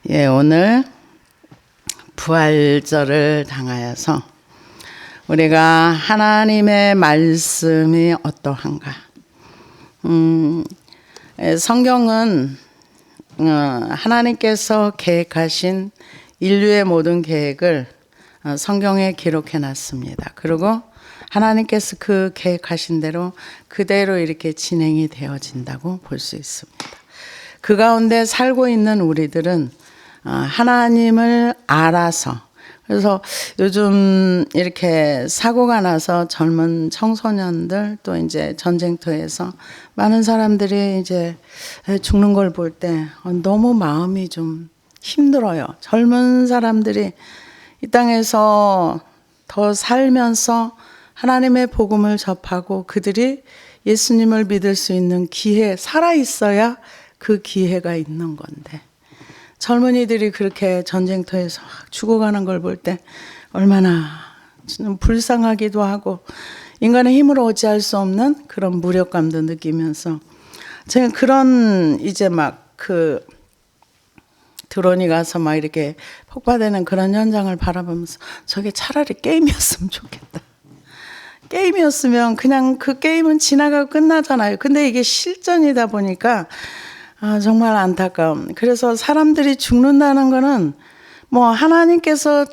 오늘 부활절을 당하여서 우리가 하나님의 말씀이 어떠한가? 성경은 하나님께서 계획하신 인류의 모든 계획을 성경에 기록해 놨습니다. 그리고 하나님께서 그 계획하신 대로 그대로 이렇게 진행이 되어진다고 볼 수 있습니다. 그 가운데 살고 있는 우리들은 하나님을 알아서, 그래서 요즘 이렇게 사고가 나서 젊은 청소년들 또 이제 전쟁터에서 많은 사람들이 이제 죽는 걸 볼 때 너무 마음이 좀 힘들어요. 젊은 사람들이 이 땅에서 더 살면서 하나님의 복음을 접하고 그들이 예수님을 믿을 수 있는 기회, 살아 있어야 그 기회가 있는 건데, 젊은이들이 그렇게 전쟁터에서 죽어가는 걸 볼 때 얼마나 불쌍하기도 하고 인간의 힘으로 어찌할 수 없는 그런 무력감도 느끼면서, 제가 그런 이제 막 그 드론이 가서 막 이렇게 폭파되는 그런 현장을 바라보면서 저게 차라리 게임이었으면 좋겠다. 게임이었으면 그냥 그 게임은 지나가고 끝나잖아요. 근데 이게 실전이다 보니까 정말 안타까움. 그래서 사람들이 죽는다는 거는 뭐 하나님께서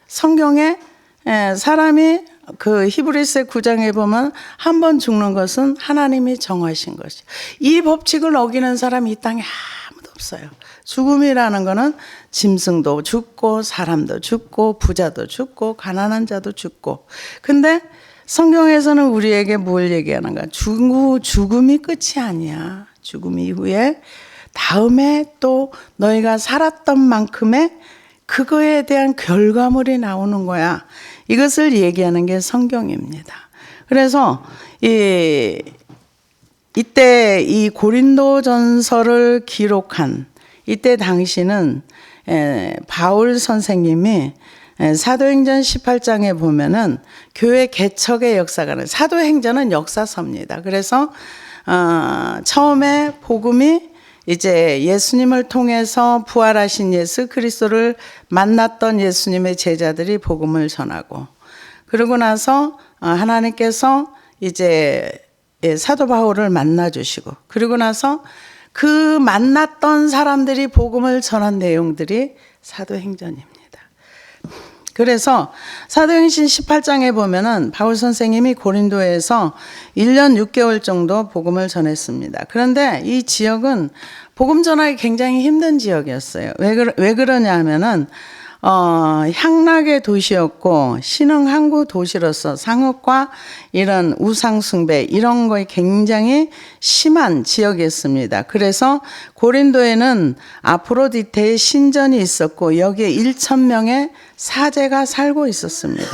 성경에 사람이 그 히브리서 9장에 보면 한 번 죽는 것은 하나님이 정하신 것이. 이 법칙을 어기는 사람이 이 땅에 아무도 없어요. 죽음이라는 거는 짐승도 죽고 사람도 죽고 부자도 죽고 가난한 자도 죽고. 근데 성경에서는 우리에게 뭘 얘기하는가? 죽음이 끝이 아니야. 죽음 이후에 다음에 또 너희가 살았던 만큼의 그거에 대한 결과물이 나오는 거야. 이것을 얘기하는 게 성경입니다. 그래서 이때 이 고린도전서를 기록한 이때 당시는 바울 선생님이 사도행전 18장에 보면은 교회 개척의 역사가 나요. 사도행전은 역사서입니다. 그래서 처음에 복음이 이제 예수님을 통해서 부활하신 예수 그리스도를 만났던 예수님의 제자들이 복음을 전하고, 그러고 나서 하나님께서 이제 사도 바울을 만나 주시고, 그리고 나서 그 만났던 사람들이 복음을 전한 내용들이 사도행전입니다. 그래서 사도행전 18장에 보면은 바울 선생님이 고린도에서 1년 6개월 정도 복음을 전했습니다. 그런데 이 지역은 복음 전하기 굉장히 힘든 지역이었어요. 왜 그러냐 하면은 향락의 도시였고 신흥 항구 도시로서 상업과 이런 우상 숭배 이런 거에 굉장히 심한 지역이었습니다. 그래서 고린도에는 아프로디테의 신전이 있었고 여기에 1,000명의 사제가 살고 있었습니다.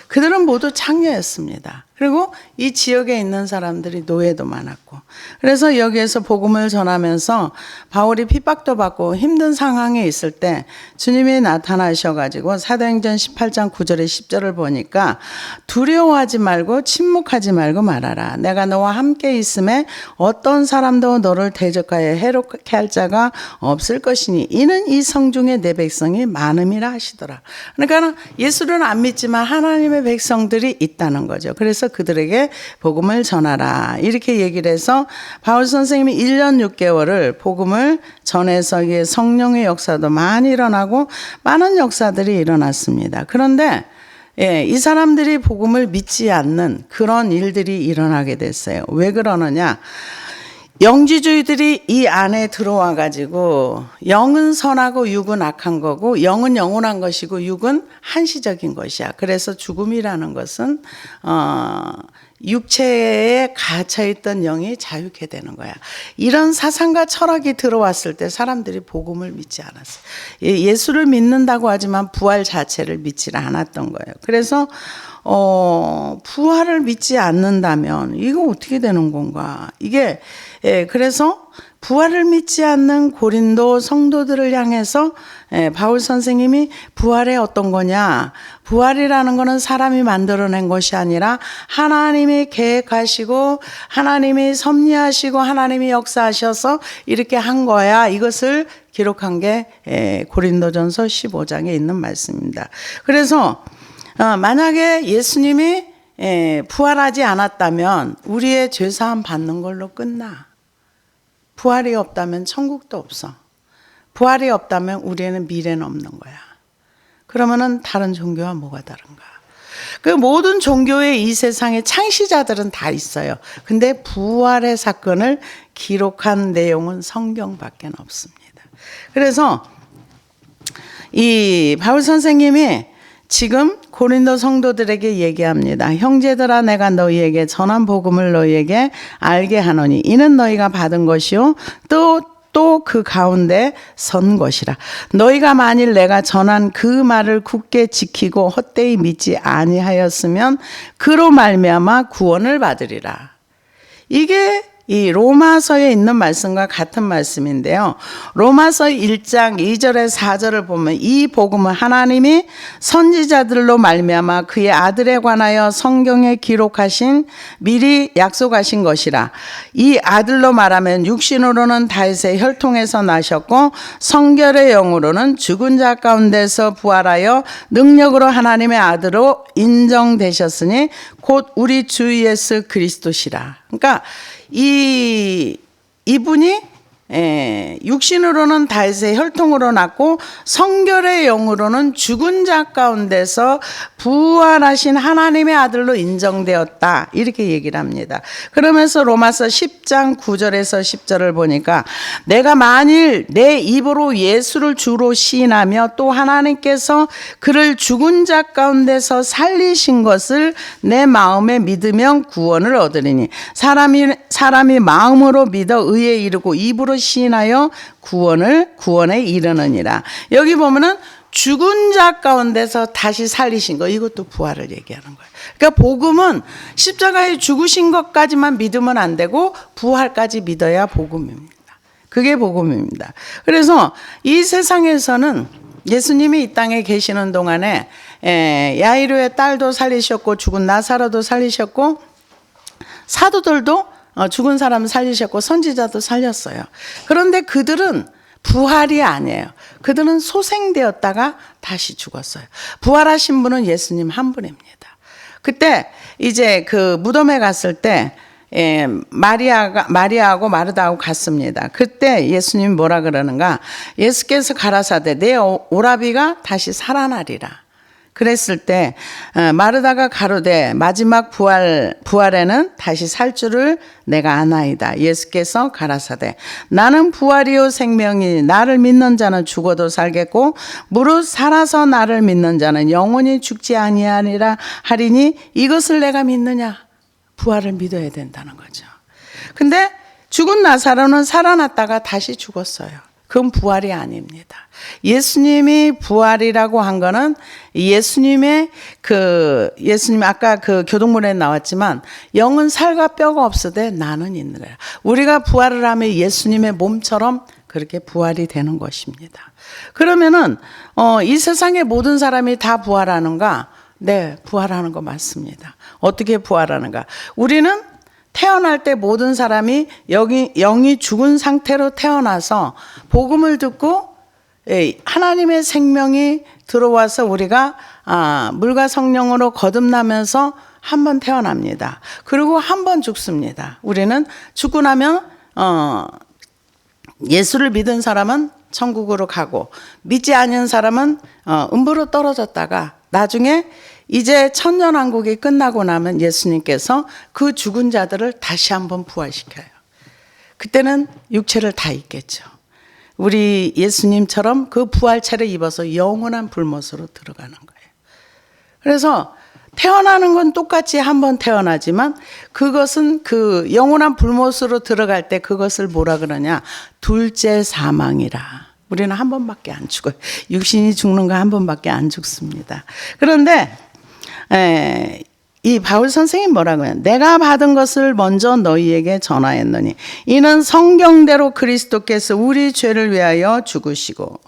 그들은 모두 창녀였습니다. 그리고 이 지역에 있는 사람들이 노예도 많았고, 그래서 여기에서 복음을 전하면서 바울이 핍박도 받고 힘든 상황에 있을 때 주님이 나타나셔가지고 사도행전 18장 9절에 10절을 보니까 두려워하지 말고 침묵하지 말고 말하라. 내가 너와 함께 있음에 어떤 사람도 너를 대적하여 해롭게 할 자가 없을 것이니 이는 이 성중에 내 백성이 많음이라 하시더라. 그러니까 예수를 안 믿지만 하나님의 백성들이 있다는 거죠. 그래서 그들에게 복음을 전하라 이렇게 얘기를 해서 바울 선생님이 1년 6개월을 복음을 전해서 성령의 역사도 많이 일어나고 많은 역사들이 일어났습니다. 그런데 이 사람들이 복음을 믿지 않는 그런 일들이 일어나게 됐어요. 왜 그러느냐? 영지주의들이 이 안에 들어와 가지고 영은 선하고 육은 악한 거고 영은 영원한 것이고 육은 한시적인 것이야. 그래서 죽음이라는 것은 육체에 갇혀있던 영이 자유케 되는 거야. 이런 사상과 철학이 들어왔을 때 사람들이 복음을 믿지 않았어요. 예수를 믿는다고 하지만 부활 자체를 믿지 않았던 거예요. 그래서 부활을 믿지 않는다면 이거 어떻게 되는 건가? 이게 그래서 부활을 믿지 않는 고린도 성도들을 향해서 바울 선생님이 부활이 어떤 거냐? 부활이라는 거는 사람이 만들어낸 것이 아니라 하나님이 계획하시고 하나님이 섭리하시고 하나님이 역사하셔서 이렇게 한 거야. 이것을 기록한 게 고린도전서 15장에 있는 말씀입니다. 그래서 만약에 예수님이 부활하지 않았다면 우리의 죄사함 받는 걸로 끝나. 부활이 없다면 천국도 없어. 부활이 없다면 우리에는 미래는 없는 거야. 그러면은 다른 종교와 뭐가 다른가? 그 모든 종교의 이 세상에 창시자들은 다 있어요. 근데 부활의 사건을 기록한 내용은 성경밖에 없습니다. 그래서 이 바울 선생님이 지금 고린도 성도들에게 얘기합니다. 형제들아 내가 너희에게 전한 복음을 너희에게 알게 하노니 이는 너희가 받은 것이요 또 그 가운데 선 것이라. 너희가 만일 내가 전한 그 말을 굳게 지키고 헛되이 믿지 아니하였으면 그로 말미암아 구원을 받으리라. 이게 이 로마서에 있는 말씀과 같은 말씀인데요. 로마서 1장 2절에 4절을 보면 이 복음은 하나님이 선지자들로 말미암아 그의 아들에 관하여 성경에 기록하신 미리 약속하신 것이라. 이 아들로 말하면 육신으로는 다윗의 혈통에서 나셨고 성결의 영으로는 죽은 자 가운데서 부활하여 능력으로 하나님의 아들로 인정되셨으니 곧 우리 주 예수 그리스도시라. 그러니까 이분이 육신으로는 다윗의 혈통으로 났고 성결의 영으로는 죽은 자 가운데서 부활하신 하나님의 아들로 인정되었다. 이렇게 얘기를 합니다. 그러면서 로마서 10장 9절에서 10절을 보니까 내가 만일 내 입으로 예수를 주로 시인하며 또 하나님께서 그를 죽은 자 가운데서 살리신 것을 내 마음에 믿으면 구원을 얻으리니 사람이 마음으로 믿어 의에 이르고 입으로 시인하여 구원에 이르느니라. 여기 보면은 죽은 자 가운데서 다시 살리신 거, 이것도 부활을 얘기하는 거예요. 그러니까 복음은 십자가에 죽으신 것까지만 믿으면 안 되고 부활까지 믿어야 복음입니다. 그게 복음입니다. 그래서 이 세상에서는 예수님이 이 땅에 계시는 동안에 야이로의 딸도 살리셨고 죽은 나사로도 살리셨고 사도들도 죽은 사람 살리셨고 선지자도 살렸어요. 그런데 그들은 부활이 아니에요. 그들은 소생되었다가 다시 죽었어요. 부활하신 분은 예수님 한 분입니다. 그때 이제 그 무덤에 갔을 때 마리아하고 마르다하고 갔습니다. 그때 예수님이 뭐라 그러는가? 예수께서 가라사대 내 오라비가 다시 살아나리라. 그랬을 때 마르다가 가로되 마지막 부활에는 다시 살 줄을 내가 아나이다. 예수께서 가라사대 나는 부활이요 생명이니 나를 믿는 자는 죽어도 살겠고 무릇 살아서 나를 믿는 자는 영원히 죽지 아니하리라 하리니 이것을 내가 믿느냐? 부활을 믿어야 된다는 거죠. 근데 죽은 나사로는 살아났다가 다시 죽었어요. 그건 부활이 아닙니다. 예수님이 부활이라고 한 거는 예수님 아까 그 교동문에 나왔지만 영은 살과 뼈가 없으되 나는 있느라. 우리가 부활을 하면 예수님의 몸처럼 그렇게 부활이 되는 것입니다. 그러면은 이 세상의 모든 사람이 다 부활하는가? 네, 부활하는 거 맞습니다. 어떻게 부활하는가? 우리는 태어날 때 모든 사람이 영이 죽은 상태로 태어나서 복음을 듣고 하나님의 생명이 들어와서 우리가 물과 성령으로 거듭나면서 한 번 태어납니다. 그리고 한 번 죽습니다. 우리는 죽고 나면 예수를 믿은 사람은 천국으로 가고 믿지 않은 사람은 음부로 떨어졌다가 나중에 이제 천년왕국이 끝나고 나면 예수님께서 그 죽은 자들을 다시 한번 부활시켜요. 그때는 육체를 다 입겠죠. 우리 예수님처럼 그 부활체를 입어서 영원한 불못으로 들어가는 거예요. 그래서 태어나는 건 똑같이 한번 태어나지만 그것은 그 영원한 불못으로 들어갈 때 그것을 뭐라 그러냐? 둘째 사망이라. 우리는 한 번밖에 안 죽어요. 육신이 죽는 거 한 번밖에 안 죽습니다. 그런데 이 바울 선생이 뭐라고 해요? 내가 받은 것을 먼저 너희에게 전하였노니 이는 성경대로 그리스도께서 우리 죄를 위하여 죽으시고,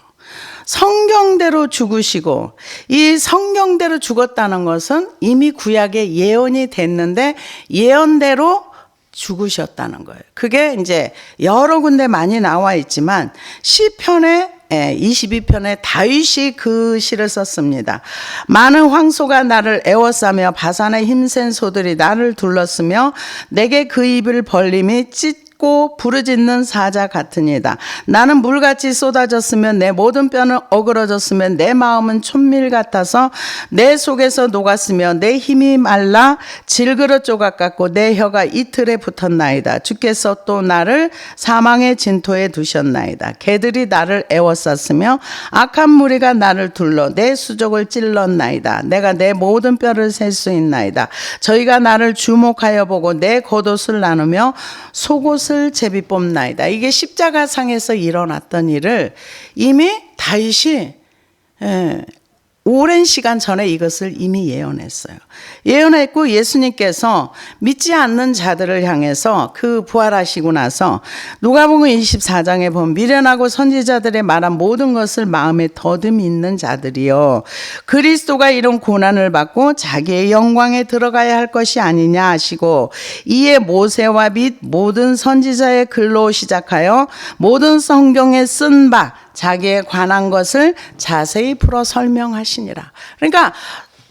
성경대로 죽으시고, 이 성경대로 죽었다는 것은 이미 구약에 예언이 됐는데 예언대로 죽으셨다는 거예요. 그게 이제 여러 군데 많이 나와 있지만 시편에 22편에 다윗이 그 시를 썼습니다. 많은 황소가 나를 애워싸며 바산의 힘센 소들이 나를 둘렀으며 내게 그 입을 벌림이 찢고 부르짖는 사자 같으니다. 나는 물같이 쏟아졌으면 내 모든 뼈는 어그러졌으면 내 마음은 촛밀 같아서 내 속에서 녹았으며 내 힘이 말라 질그릇 조각 같고 내 혀가 이틀에 붙었나이다. 주께서 또 나를 사망의 진토에 두셨나이다. 개들이 나를 애워쌌으며 악한 무리가 나를 둘러 내 수족을 찔렀나이다. 내가 내 모든 뼈를 셀 수 있나이다. 저희가 나를 주목하여 보고 내 겉옷을 나누며 속옷을 제비 뽑나이다. 이게 십자가상에서 일어났던 일을 이미 다윗이 오랜 시간 전에 이것을 이미 예언했어요. 예언했고 예수님께서 믿지 않는 자들을 향해서 그 부활하시고 나서 누가복음 24장에 보면 미련하고 선지자들의 말한 모든 것을 마음에 더듬이 있는 자들이요 그리스도가 이런 고난을 받고 자기의 영광에 들어가야 할 것이 아니냐 하시고 이에 모세와 및 모든 선지자의 글로 시작하여 모든 성경에 쓴 바 자기에 관한 것을 자세히 풀어 설명하시니라. 그러니까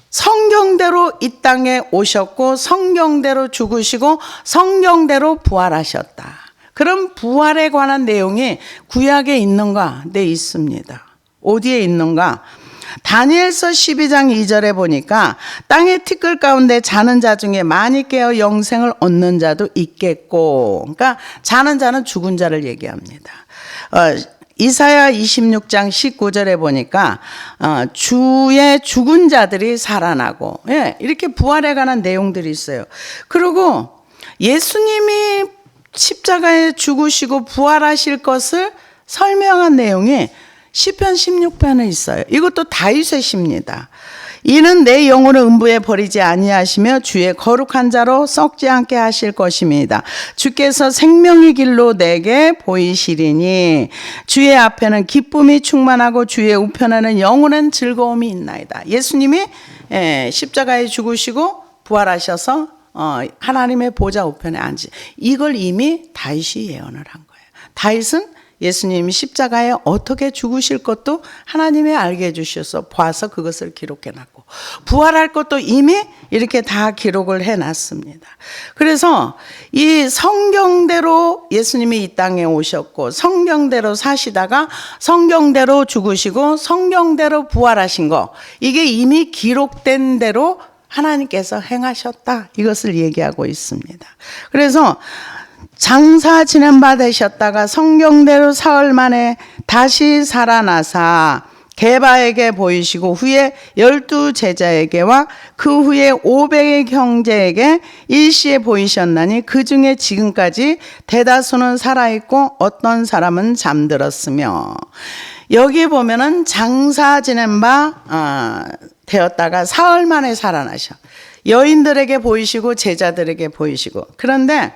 성경대로 이 땅에 오셨고 성경대로 죽으시고 성경대로 부활하셨다. 그럼 부활에 관한 내용이 구약에 있는가? 네, 있습니다. 어디에 있는가? 다니엘서 12장 2절에 보니까 땅의 티끌 가운데 자는 자 중에 많이 깨어 영생을 얻는 자도 있겠고, 그러니까 자는 자는 죽은 자를 얘기합니다. 이사야 26장 19절에 보니까 주의 죽은 자들이 살아나고, 이렇게 부활에 관한 내용들이 있어요. 그리고 예수님이 십자가에 죽으시고 부활하실 것을 설명한 내용이 시편 16편에 있어요. 이것도 다윗의 시입니다. 이는 내 영혼을 음부에 버리지 아니하시며 주의 거룩한 자로 썩지 않게 하실 것입니다. 주께서 생명의 길로 내게 보이시리니 주의 앞에는 기쁨이 충만하고 주의 우편에는 영원한 즐거움이 있나이다. 예수님이 십자가에 죽으시고 부활하셔서 하나님의 보좌 우편에 앉으. 이걸 이미 다윗이 예언을 한 거예요. 다윗은 예수님이 십자가에 어떻게 죽으실 것도 하나님이 알게 해주셔서 봐서 그것을 기록해놨고 부활할 것도 이미 이렇게 다 기록을 해놨습니다. 그래서 이 성경대로 예수님이 이 땅에 오셨고 성경대로 사시다가 성경대로 죽으시고 성경대로 부활하신 거, 이게 이미 기록된 대로 하나님께서 행하셨다, 이것을 얘기하고 있습니다. 그래서 장사 지낸 바 되셨다가 성경대로 사흘 만에 다시 살아나사 게바에게 보이시고 후에 12 제자에게와 그 후에 500의 형제에게 일시에 보이셨나니 그 중에 지금까지 대다수는 살아있고 어떤 사람은 잠들었으며, 여기 보면은 장사 지낸 바 되었다가 사흘 만에 살아나셔. 여인들에게 보이시고 제자들에게 보이시고. 그런데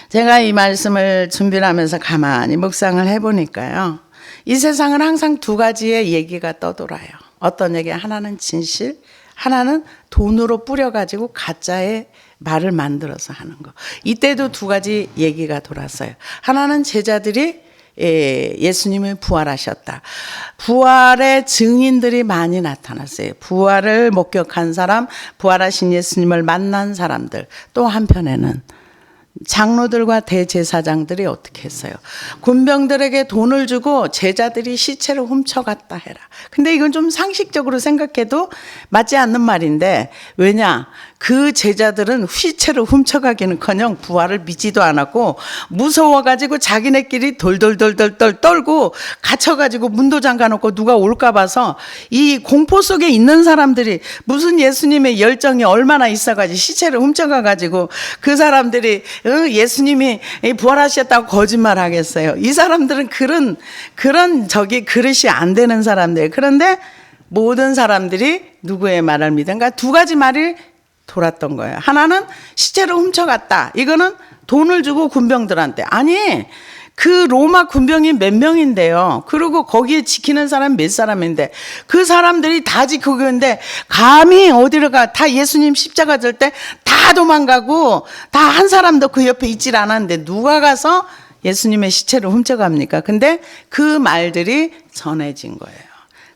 제가 이 말씀을 준비를 하면서 가만히 묵상을 해보니까요, 이 세상은 항상 두 가지의 얘기가 떠돌아요. 어떤 얘기? 하나는 진실, 하나는 돈으로 뿌려가지고 가짜의 말을 만들어서 하는 거. 이때도 두 가지 얘기가 돌았어요. 하나는 제자들이 예수님을 부활하셨다. 부활의 증인들이 많이 나타났어요. 부활을 목격한 사람, 부활하신 예수님을 만난 사람들. 또 한편에는 장로들과 대제사장들이 어떻게 했어요? 군병들에게 돈을 주고 제자들이 시체를 훔쳐갔다 해라. 근데 이건 좀 상식적으로 생각해도 맞지 않는 말인데, 왜냐? 그 제자들은 시체를 훔쳐가기는커녕 부활을 믿지도 않았고 무서워가지고 자기네끼리 돌돌돌돌 떨고 갇혀가지고 문도 잠가놓고 누가 올까 봐서 이 공포 속에 있는 사람들이 무슨 예수님의 열정이 얼마나 있어가지고 시체를 훔쳐가가지고 그 사람들이 예수님이 부활하셨다고 거짓말 하겠어요. 이 사람들은 그런 그릇이 안 되는 사람들. 그런데 모든 사람들이 누구의 말을 믿은가? 두 가지 말이 돌았던 거예요. 하나는 시체를 훔쳐갔다. 이거는 돈을 주고 군병들한테. 아니, 그 로마 군병이 몇 명인데요. 그리고 거기에 지키는 사람 몇 사람인데 그 사람들이 다 지키고 있는데 감히 어디로 가? 다 예수님 십자가 질 때 다 도망가고 다 한 사람도 그 옆에 있질 않았는데 누가 가서 예수님의 시체를 훔쳐갑니까? 근데 그 말들이 전해진 거예요.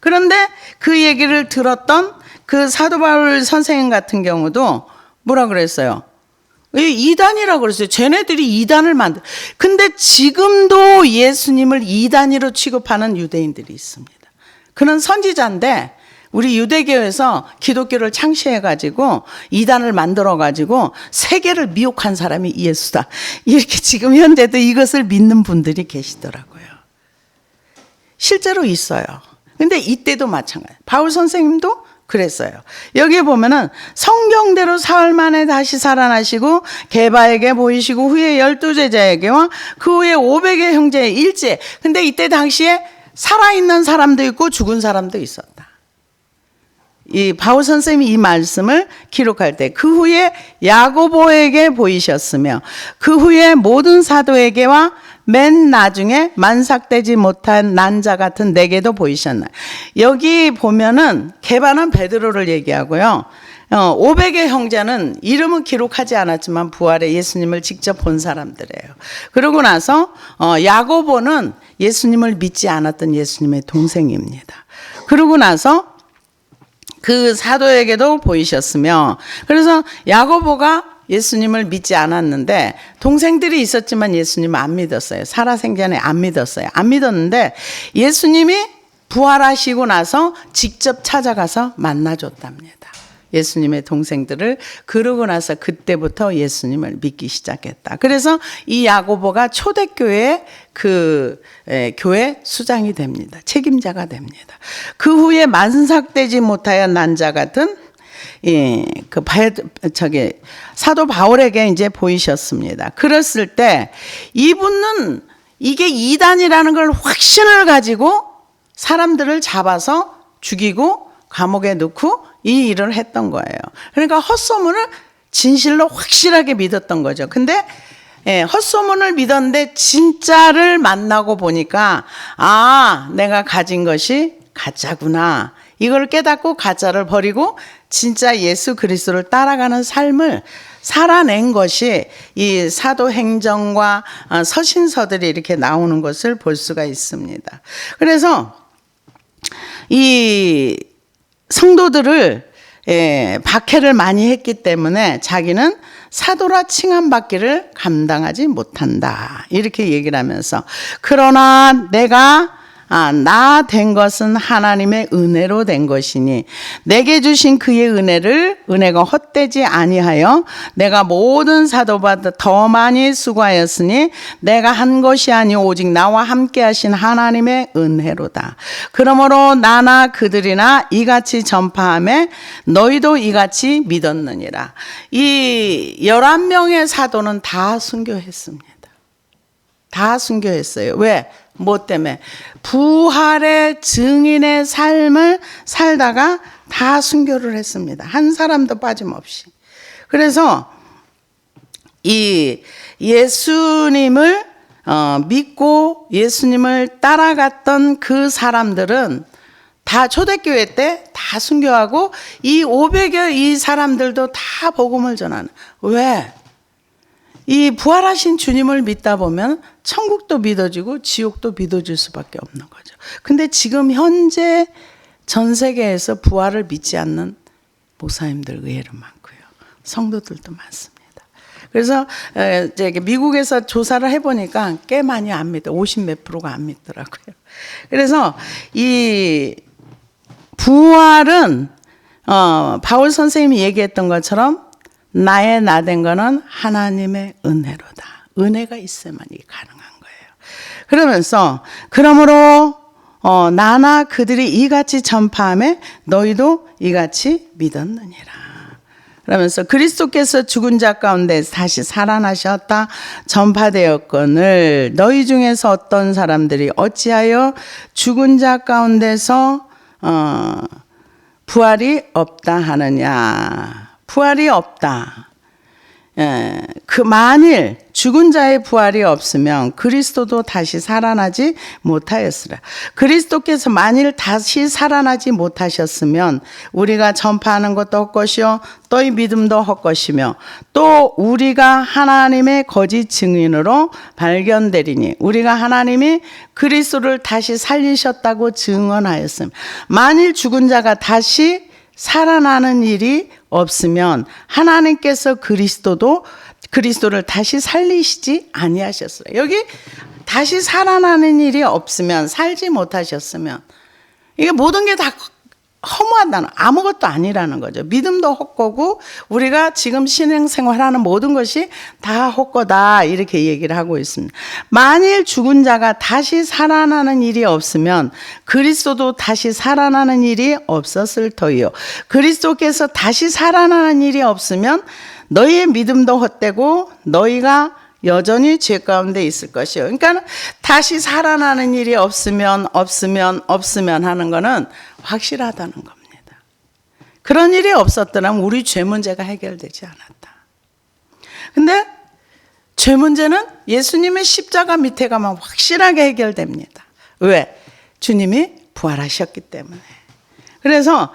그런데 그 얘기를 들었던 그 사도 바울 선생님 같은 경우도 뭐라 그랬어요? 이단이라고 그랬어요. 쟤네들이 이단을 만들. 근데 지금도 예수님을 이단으로 취급하는 유대인들이 있습니다. 그는 선지자인데 우리 유대교에서 기독교를 창시해가지고 이단을 만들어가지고 세계를 미혹한 사람이 예수다. 이렇게 지금 현재도 이것을 믿는 분들이 계시더라고요. 실제로 있어요. 근데 이때도 마찬가지. 바울 선생님도 그랬어요. 여기에 보면은 성경대로 사흘 만에 다시 살아나시고 게바에게 보이시고 후에 12제자에게와 그 후에 500의 형제의 일제. 근데 이때 당시에 살아있는 사람도 있고 죽은 사람도 있었다. 이 바울 선생님이 이 말씀을 기록할 때 그 후에 야고보에게 보이셨으며 그 후에 모든 사도에게와 맨 나중에 만삭되지 못한 난자 같은 내게도 보이셨나. 여기 보면은 게바는 베드로를 얘기하고요. 500의 형제는 이름은 기록하지 않았지만 부활의 예수님을 직접 본 사람들이에요. 그러고 나서 야고보는 예수님을 믿지 않았던 예수님의 동생입니다. 그러고 나서 그 사도에게도 보이셨으며 그래서 야고보가 예수님을 믿지 않았는데 동생들이 있었지만 예수님을 안 믿었어요. 살아생전에 안 믿었어요. 안 믿었는데 예수님이 부활하시고 나서 직접 찾아가서 만나줬답니다. 예수님의 동생들을. 그러고 나서 그때부터 예수님을 믿기 시작했다. 그래서 이 야고보가 초대교회의 교회 수장이 됩니다. 책임자가 됩니다. 그 후에 만삭되지 못하여 난자 같은 사도 바울에게 이제 보이셨습니다. 그랬을 때 이분은 이게 이단이라는 걸 확신을 가지고 사람들을 잡아서 죽이고 감옥에 넣고 이 일을 했던 거예요. 그러니까 헛소문을 진실로 확실하게 믿었던 거죠. 근데 헛소문을 믿었는데 진짜를 만나고 보니까 내가 가진 것이 가짜구나. 이걸 깨닫고 가짜를 버리고 진짜 예수 그리스도를 따라가는 삶을 살아낸 것이 이 사도행전과 서신서들이 이렇게 나오는 것을 볼 수가 있습니다. 그래서 이 성도들을 박해를 많이 했기 때문에 자기는 사도라 칭함받기를 감당하지 못한다. 이렇게 얘기를 하면서 그러나 내가 나 된 것은 하나님의 은혜로 된 것이니 내게 주신 그의 은혜가 헛되지 아니하여 내가 모든 사도보다 더 많이 수고하였으니 내가 한 것이 아니 오직 나와 함께 하신 하나님의 은혜로다. 그러므로 나나 그들이나 이같이 전파하며 너희도 이같이 믿었느니라. 이 11명의 사도는 다 순교했습니다. 다 순교했어요. 왜? 뭐 때문에? 부활의 증인의 삶을 살다가 다 순교를 했습니다. 한 사람도 빠짐없이. 그래서 이 예수님을 믿고 예수님을 따라갔던 그 사람들은 다 초대교회 때 다 순교하고 이 500여 이 사람들도 다 복음을 전하는. 왜? 이 부활하신 주님을 믿다 보면 천국도 믿어지고 지옥도 믿어질 수밖에 없는 거죠. 근데 지금 현재 전 세계에서 부활을 믿지 않는 목사님들 의외로 많고요. 성도들도 많습니다. 그래서 미국에서 조사를 해보니까 꽤 많이 안 믿어. 50몇 프로가 안 믿더라고요. 그래서 이 부활은 바울 선생님이 얘기했던 것처럼 나의 나 된 거는 하나님의 은혜로다. 은혜가 있어야만이 가능한 거예요. 그러면서 그러므로 나나 그들이 이같이 전파하며 너희도 이같이 믿었느니라. 그러면서 그리스도께서 죽은 자 가운데 다시 살아나셨다 전파되었거늘 너희 중에서 어떤 사람들이 어찌하여 죽은 자 가운데서 부활이 없다 하느냐. 부활이 없다. 그 만일 죽은 자의 부활이 없으면 그리스도도 다시 살아나지 못하였으라. 그리스도께서 만일 다시 살아나지 못하셨으면 우리가 전파하는 것도 헛것이요 또이 믿음도 헛것이며 또 우리가 하나님의 거짓 증인으로 발견되리니 우리가 하나님이 그리스도를 다시 살리셨다고 증언하였음. 만일 죽은 자가 다시 살아나는 일이 없으면 하나님께서 그리스도를 다시 살리시지 아니하셨어요. 여기 다시 살아나는 일이 없으면, 살지 못하셨으면 이게 모든 게 다 허무하다는, 아무것도 아니라는 거죠. 믿음도 헛거고 우리가 지금 신앙생활하는 모든 것이 다 헛거다, 이렇게 얘기를 하고 있습니다. 만일 죽은 자가 다시 살아나는 일이 없으면 그리스도도 다시 살아나는 일이 없었을 터이요. 그리스도께서 다시 살아나는 일이 없으면 너희의 믿음도 헛되고 너희가 여전히 죄 가운데 있을 것이요. 그러니까 다시 살아나는 일이 없으면 하는 거는 확실하다는 겁니다. 그런 일이 없었더라면 우리 죄 문제가 해결되지 않았다. 근데 죄 문제는 예수님의 십자가 밑에 가면 확실하게 해결됩니다. 왜? 주님이 부활하셨기 때문에. 그래서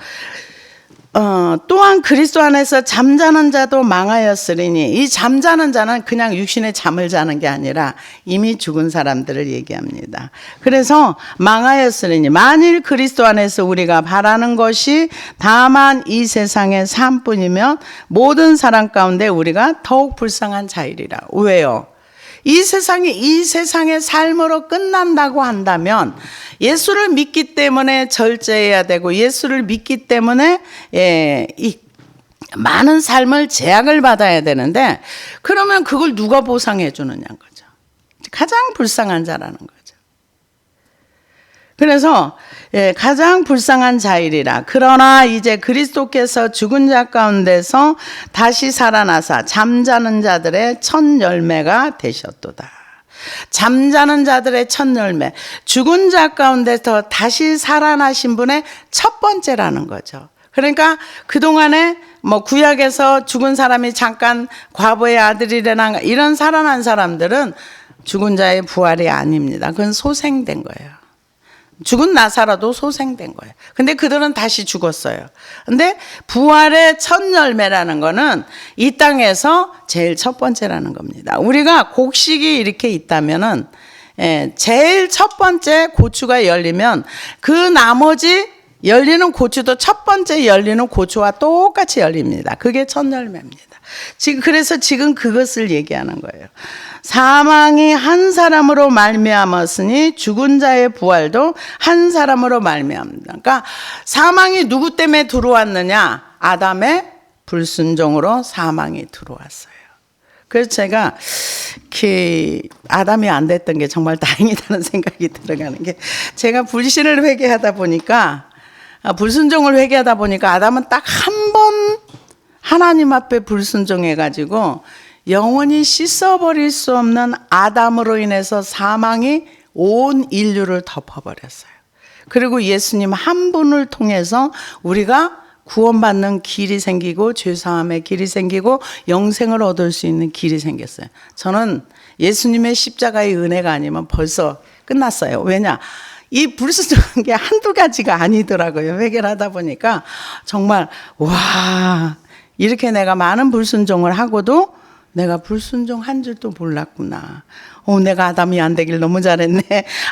또한 그리스도 안에서 잠자는 자도 망하였으리니, 이 잠자는 자는 그냥 육신의 잠을 자는 게 아니라 이미 죽은 사람들을 얘기합니다. 그래서 망하였으리니 만일 그리스도 안에서 우리가 바라는 것이 다만 이 세상의 삶뿐이면 모든 사람 가운데 우리가 더욱 불쌍한 자이리라. 왜요? 이 세상의 삶으로 끝난다고 한다면 예수를 믿기 때문에 절제해야 되고 예수를 믿기 때문에 이 많은 삶을 제약을 받아야 되는데, 그러면 그걸 누가 보상해 주느냐는 거죠. 가장 불쌍한 자라는 거죠. 그래서 가장 불쌍한 자이리라. 그러나 이제 그리스도께서 죽은 자 가운데서 다시 살아나사 잠자는 자들의 첫 열매가 되셨도다. 잠자는 자들의 첫 열매, 죽은 자 가운데서 다시 살아나신 분의 첫 번째라는 거죠. 그러니까 그동안에 구약에서 죽은 사람이 잠깐 과부의 아들이라나 이런 살아난 사람들은 죽은 자의 부활이 아닙니다. 그건 소생된 거예요. 죽은 나사로도 소생된 거예요. 근데 그들은 다시 죽었어요. 근데 부활의 첫 열매라는 거는 이 땅에서 제일 첫 번째라는 겁니다. 우리가 곡식이 이렇게 있다면은 제일 첫 번째 고추가 열리면 그 나머지 열리는 고추도 첫 번째 열리는 고추와 똑같이 열립니다. 그게 첫 열매입니다. 그래서 지금 그것을 얘기하는 거예요. 사망이 한 사람으로 말미암았으니 죽은 자의 부활도 한 사람으로 말미암는다. 그러니까 사망이 누구 때문에 들어왔느냐? 아담의 불순종으로 사망이 들어왔어요. 그래서 제가 아담이 안 됐던 게 정말 다행이다는 생각이 들어가는 게, 제가 불신을 회개하다 보니까, 불순종을 회개하다 보니까 아담은 딱 한 번 하나님 앞에 불순종해가지고 영원히 씻어버릴 수 없는 아담으로 인해서 사망이 온 인류를 덮어버렸어요. 그리고 예수님 한 분을 통해서 우리가 구원받는 길이 생기고 죄사함의 길이 생기고 영생을 얻을 수 있는 길이 생겼어요. 저는 예수님의 십자가의 은혜가 아니면 벌써 끝났어요. 왜냐? 이 불순종한 게 한두 가지가 아니더라고요. 회개를 하다 보니까 정말 와, 이렇게 내가 많은 불순종을 하고도 내가 불순종한 줄도 몰랐구나. 내가 아담이 안 되길 너무 잘했네.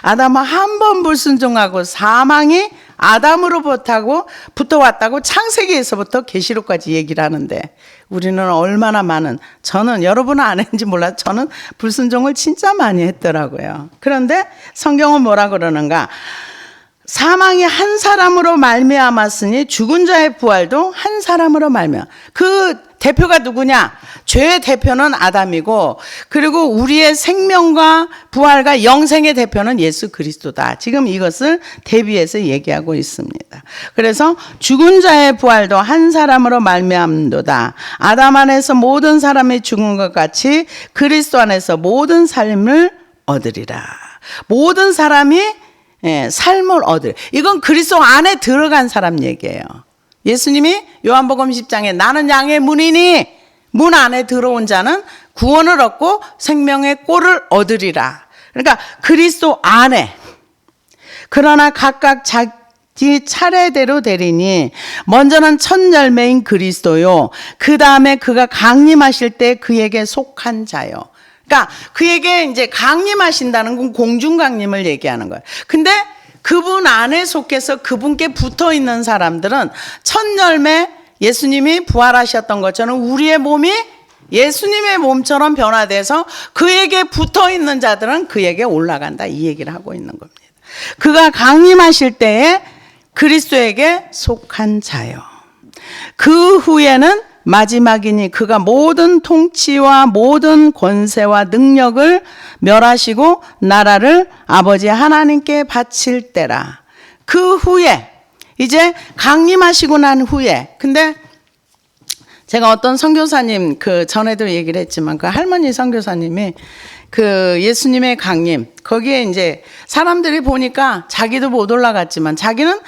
아담은 한 번 불순종하고 사망이 아담으로부터 왔다고 창세기에서부터 계시록까지 얘기를 하는데, 우리는 얼마나 많은, 저는 여러분은 안 했는지 몰라도 저는 불순종을 진짜 많이 했더라고요. 그런데 성경은 뭐라 그러는가? 사망이 한 사람으로 말미암았으니 죽은 자의 부활도 한 사람으로 말미암아. 그 대표가 누구냐? 죄의 대표는 아담이고, 그리고 우리의 생명과 부활과 영생의 대표는 예수 그리스도다. 지금 이것을 대비해서 얘기하고 있습니다. 그래서 죽은 자의 부활도 한 사람으로 말미암도다. 아담 안에서 모든 사람이 죽은 것 같이 그리스도 안에서 모든 삶을 얻으리라. 모든 사람이 삶을 얻으리. 이건 그리스도 안에 들어간 사람 얘기예요. 예수님이 요한복음 10장에 나는 양의 문이니 문 안에 들어온 자는 구원을 얻고 생명의 꼴을 얻으리라. 그러니까 그리스도 안에. 그러나 각각 자기 차례대로 되리니 먼저는 첫 열매인 그리스도요. 그 다음에 그가 강림하실 때 그에게 속한 자요. 그러니까 그에게 이제 강림하신다는 건 공중 강림을 얘기하는 거예요. 근데 그분 안에 속해서 그분께 붙어 있는 사람들은 첫 열매 예수님이 부활하셨던 것처럼 우리의 몸이 예수님의 몸처럼 변화돼서 그에게 붙어 있는 자들은 그에게 올라간다. 이 얘기를 하고 있는 겁니다. 그가 강림하실 때에 그리스도에게 속한 자요. 그 후에는 마지막이니 그가 모든 통치와 모든 권세와 능력을 멸하시고 나라를 아버지 하나님께 바칠 때라. 그 후에 이제 강림하시고 난 후에 근데 제가 어떤 선교사님 그 전에도 얘기를 했지만 그 할머니 선교사님이 그 예수님의 강림 거기에 이제 사람들이 보니까 자기도 못 올라갔지만 자기는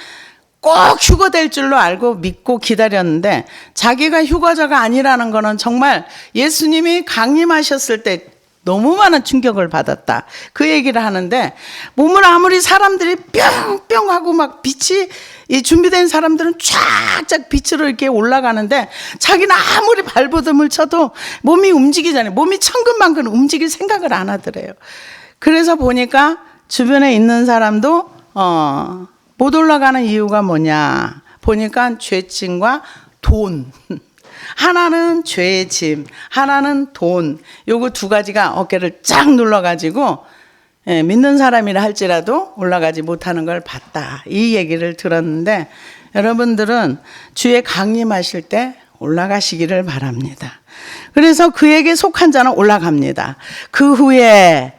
꼭 휴거될 줄로 알고 믿고 기다렸는데 자기가 휴거자가 아니라는 거는 정말 예수님이 강림하셨을 때 너무 많은 충격을 받았다. 그 얘기를 하는데 몸을 아무리 사람들이 뿅뿅 하고 막 빛이 이 준비된 사람들은 쫙쫙 빛으로 이렇게 올라가는데 자기는 아무리 발버둥을 쳐도 몸이 움직이잖아요. 몸이 천근만근 움직일 생각을 안 하더래요. 그래서 보니까 주변에 있는 사람도 못 올라가는 이유가 뭐냐 보니까 죄짐과 돈. 하나는 죄의 짐, 하나는 돈. 요거 두 가지가 어깨를 쫙 눌러가지고 믿는 사람이라 할지라도 올라가지 못하는 걸 봤다. 이 얘기를 들었는데 여러분들은 주의 강림하실 때 올라가시기를 바랍니다. 그래서 그에게 속한 자는 올라갑니다. 그 후에는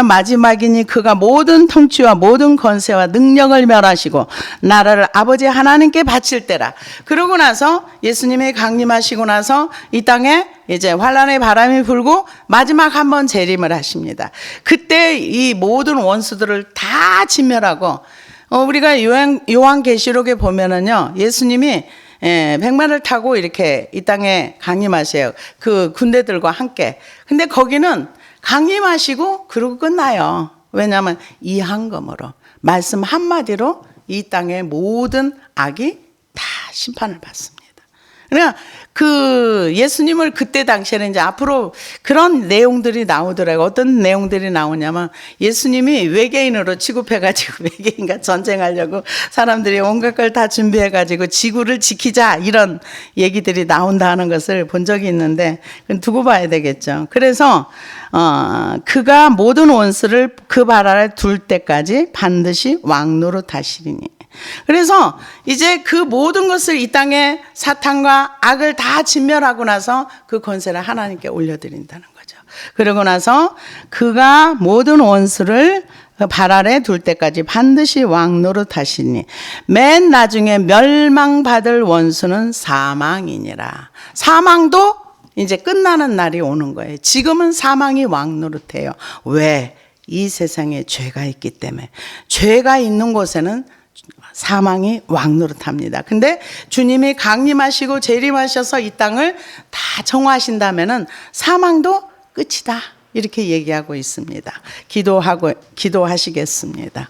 마지막이니 그가 모든 통치와 모든 권세와 능력을 멸하시고 나라를 아버지 하나님께 바칠 때라. 그러고 나서 예수님이 강림하시고 나서 이 땅에 이제 환란의 바람이 불고 마지막 한번 재림을 하십니다. 그때 이 모든 원수들을 다 진멸하고 우리가 요한계시록에 보면은요 예수님이 백마를 타고 이렇게 이 땅에 강림하세요. 그 군대들과 함께. 근데 거기는 강림하시고 그러고 끝나요. 왜냐하면 이 한검으로 말씀 한마디로 이 땅의 모든 악이 다 심판을 받습니다. 그러니까 그 예수님을 그때 당시에는 이제 앞으로 그런 내용들이 나오더라고요. 어떤 내용들이 나오냐면 예수님이 외계인으로 취급해가지고 외계인과 전쟁하려고 사람들이 온갖 걸 다 준비해가지고 지구를 지키자 이런 얘기들이 나온다는 것을 본 적이 있는데 두고 봐야 되겠죠. 그래서 그가 모든 원수를 그 발 아래 둘 때까지 반드시 왕노릇 하시리니. 그래서 이제 그 모든 것을 이 땅에 사탄과 악을 다 진멸하고 나서 그 권세를 하나님께 올려드린다는 거죠. 그러고 나서 그가 모든 원수를 발 아래 둘 때까지 반드시 왕노릇 하시니 맨 나중에 멸망받을 원수는 사망이니라. 사망도 이제 끝나는 날이 오는 거예요. 지금은 사망이 왕노릇해요. 왜? 이 세상에 죄가 있기 때문에. 죄가 있는 곳에는 사망이 왕노릇합니다. 근데 주님이 강림하시고 재림하셔서 이 땅을 다 정화하신다면은 사망도 끝이다. 이렇게 얘기하고 있습니다. 기도하시겠습니다.